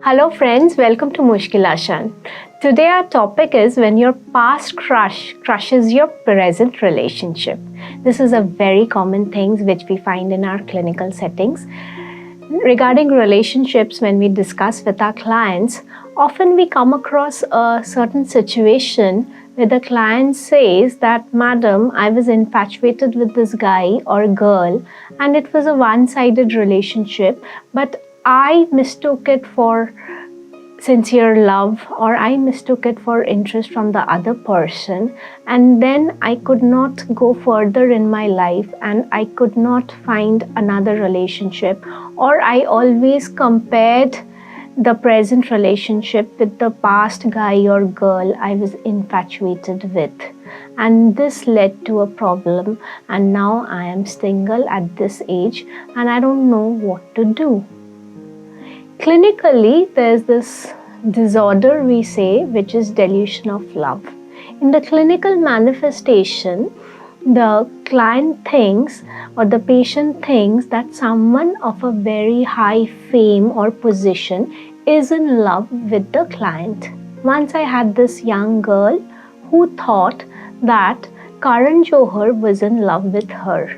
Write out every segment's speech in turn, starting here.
Hello friends, welcome to Mushkil Ashan. Today our topic is when your past crush crushes your present relationship. This is a very common thing which we find in our clinical settings. Regarding relationships, when we discuss with our clients, often we come across a certain situation where the client says that, Madam, I was infatuated with this guy or girl and it was a one-sided relationship, but I mistook it for sincere love, or I mistook it for interest from the other person, and then I could not go further in my life and I could not find another relationship, or I always compared the present relationship with the past guy or girl I was infatuated with, and this led to a problem, and now I am single at this age and I don't know what to do. Clinically, there's this disorder we say, which is delusion of love. In the clinical manifestation, the client thinks or the patient thinks that someone of a very high fame or position is in love with the client. Once I had this young girl who thought that Karan Johar was in love with her,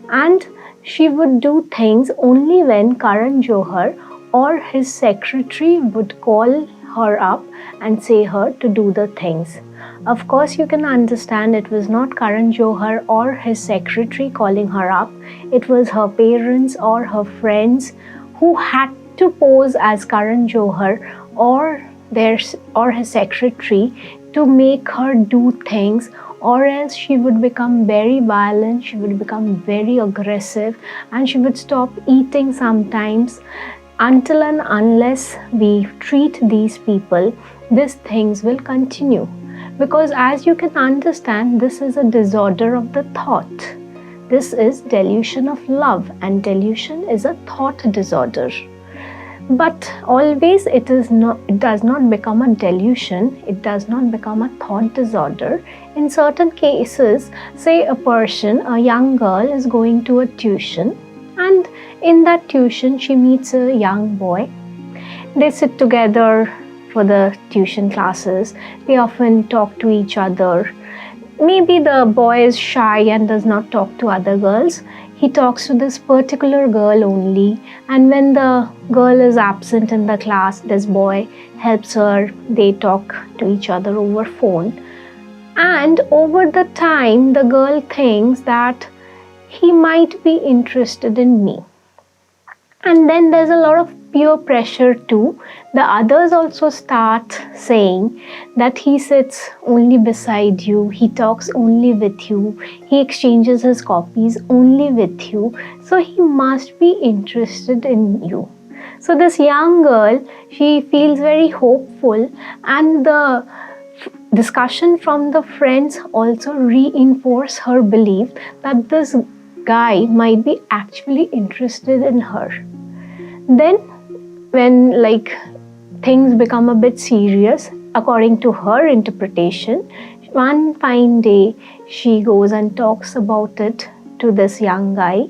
and she would do things only when Karan Johar or his secretary would call her up and say her to do the things. Of course, you can understand it was not Karan Johar or his secretary calling her up. It was her parents or her friends who had to pose as Karan Johar or his secretary to make her do things, or else she would become very violent, she would become very aggressive, and she would stop eating sometimes. Until and unless we treat these people, these things will continue. Because as you can understand, this is a disorder of the thought. This is delusion of love, and delusion is a thought disorder. But always it does not become a delusion, it does not become a thought disorder. In certain cases, say a young girl is going to a tuition, and in that tuition she meets a young boy. They sit together for the tuition classes, they often talk to each other. Maybe the boy is shy and does not talk to other girls. He talks to this particular girl only, and when the girl is absent in the class, this boy helps her. They talk to each other over phone, and over the time the girl thinks that he might be interested in me. And then there's a lot of peer pressure too. The others also start saying that he sits only beside you, he talks only with you, he exchanges his copies only with you, so he must be interested in you. So this young girl, she feels very hopeful, and the discussion from the friends also reinforce her belief that this guy might be actually interested in her. Then when things become a bit serious, according to her interpretation, one fine day she goes and talks about it to this young guy,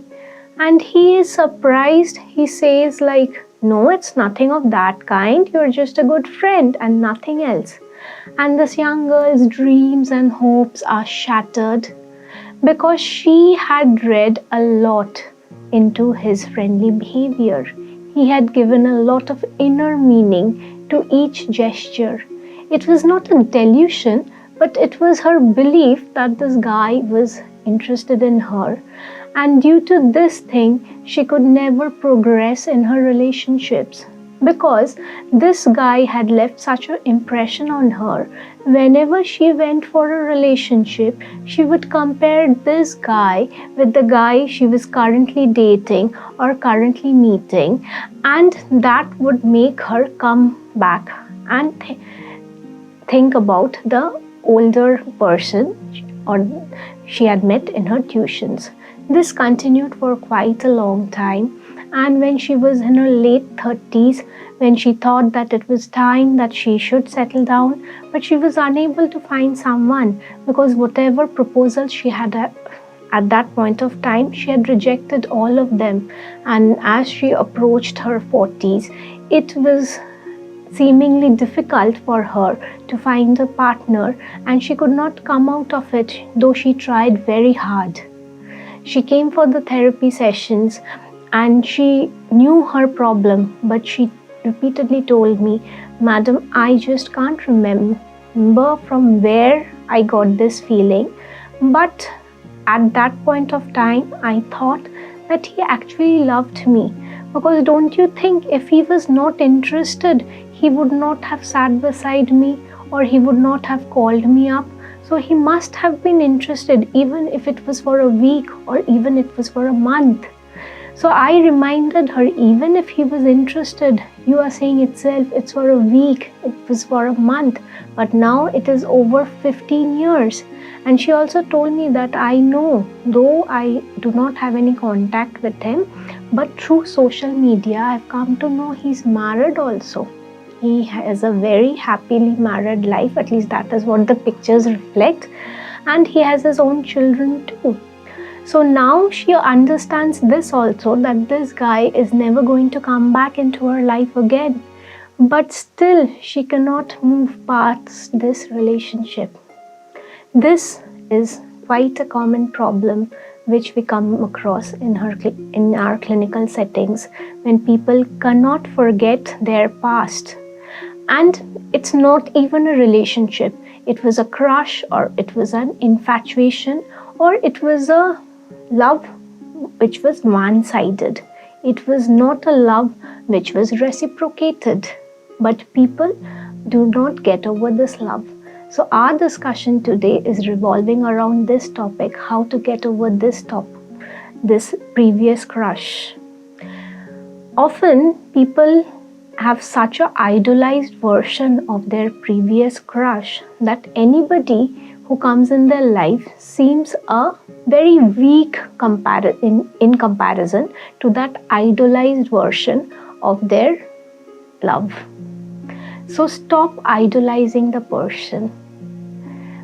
and he is surprised. He says no, it's nothing of that kind, you're just a good friend and nothing else. And this young girl's dreams and hopes are shattered, because she had read a lot into his friendly behavior. He had given a lot of inner meaning to each gesture. It was not a delusion, but it was her belief that this guy was interested in her. And due to this thing, she could never progress in her relationships, because this guy had left such an impression on her. Whenever she went for a relationship, she would compare this guy with the guy she was currently dating or currently meeting, and that would make her come back and think about the older person or she had met in her tuitions. This continued for quite a long time, and when she was in her late 30s, when she thought that it was time that she should settle down, but she was unable to find someone, because whatever proposals she had at that point of time, she had rejected all of them. And as she approached her 40s, it was seemingly difficult for her to find a partner, and she could not come out of it, though she tried very hard. She came for the therapy sessions and she knew her problem, but she repeatedly told me, "Madam, I just can't remember from where I got this feeling, but at that point of time, I thought that he actually loved me. Because don't you think if he was not interested, he would not have sat beside me or he would not have called me up? So he must have been interested, even if it was for a week or even it was for a month." So I reminded her, even if he was interested, you are saying itself, it's for a week, it was for a month, but now it is over 15 years. And she also told me that I know, though I do not have any contact with him, but through social media, I've come to know he's married also. He has a very happily married life, at least that is what the pictures reflect, and he has his own children too. So now she understands this also, that this guy is never going to come back into her life again. But still, she cannot move past this relationship. This is quite a common problem which we come across in our clinical settings, when people cannot forget their past. And it's not even a relationship. It was a crush, or it was an infatuation, or it was a love which was one-sided. It was not a love which was reciprocated. But people do not get over this love. So our discussion today is revolving around this topic, how to get over this previous crush. Often people have such an idolized version of their previous crush that anybody who comes in their life seems a very weak in comparison to that idolized version of their love. So stop idolizing the person,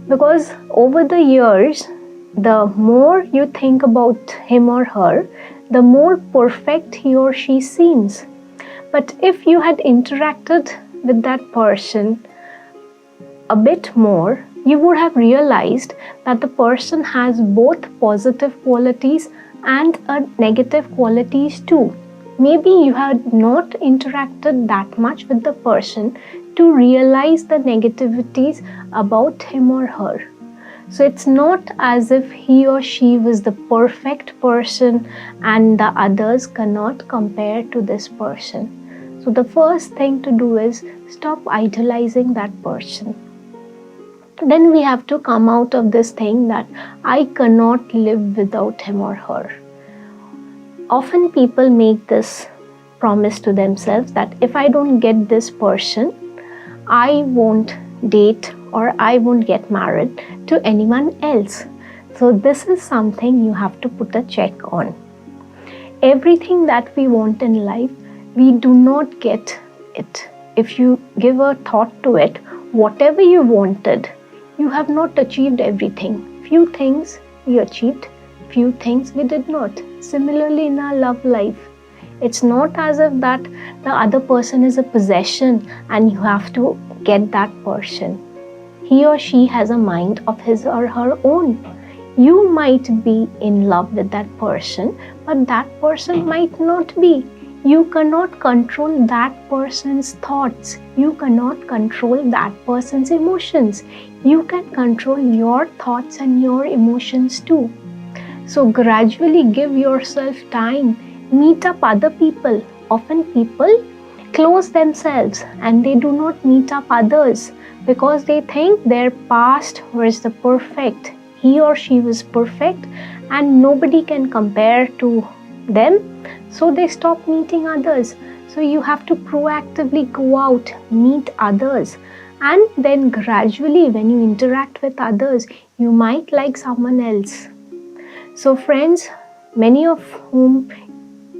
because over the years, the more you think about him or her, the more perfect he or she seems. But if you had interacted with that person a bit more, you would have realized that the person has both positive qualities and negative qualities too. Maybe you had not interacted that much with the person to realize the negativities about him or her. So it's not as if he or she was the perfect person and the others cannot compare to this person. So the first thing to do is stop idolizing that person. Then we have to come out of this thing that I cannot live without him or her. Often people make this promise to themselves that if I don't get this person, I won't date or I won't get married to anyone else. So this is something you have to put a check on. Everything that we want in life, we do not get it. If you give a thought to it, whatever you wanted, you have not achieved everything. Few things we achieved, few things we did not. Similarly in our love life, it's not as if that the other person is a possession and you have to get that person. He or she has a mind of his or her own. You might be in love with that person, but that person might not be. You cannot control that person's thoughts. You cannot control that person's emotions. You can control your thoughts and your emotions too. So gradually give yourself time. Meet up other people. Often people close themselves and they do not meet up others because they think their past was the perfect. He or she was perfect and nobody can compare to them. So they stop meeting others. So you have to proactively go out, meet others, and then gradually when you interact with others, you might like someone else. So friends, many of whom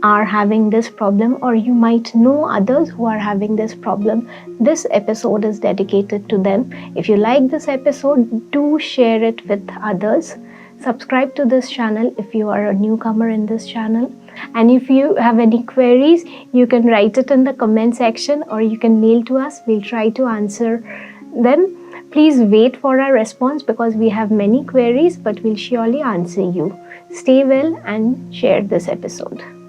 are having this problem, or you might know others who are having this problem, this episode is dedicated to them. If you like this episode, do share it with others. Subscribe to this channel if you are a newcomer in this channel. And if you have any queries, you can write it in the comment section or you can mail to us. We'll try to answer them. Please wait for our response because we have many queries, but we'll surely answer you. Stay well and share this episode.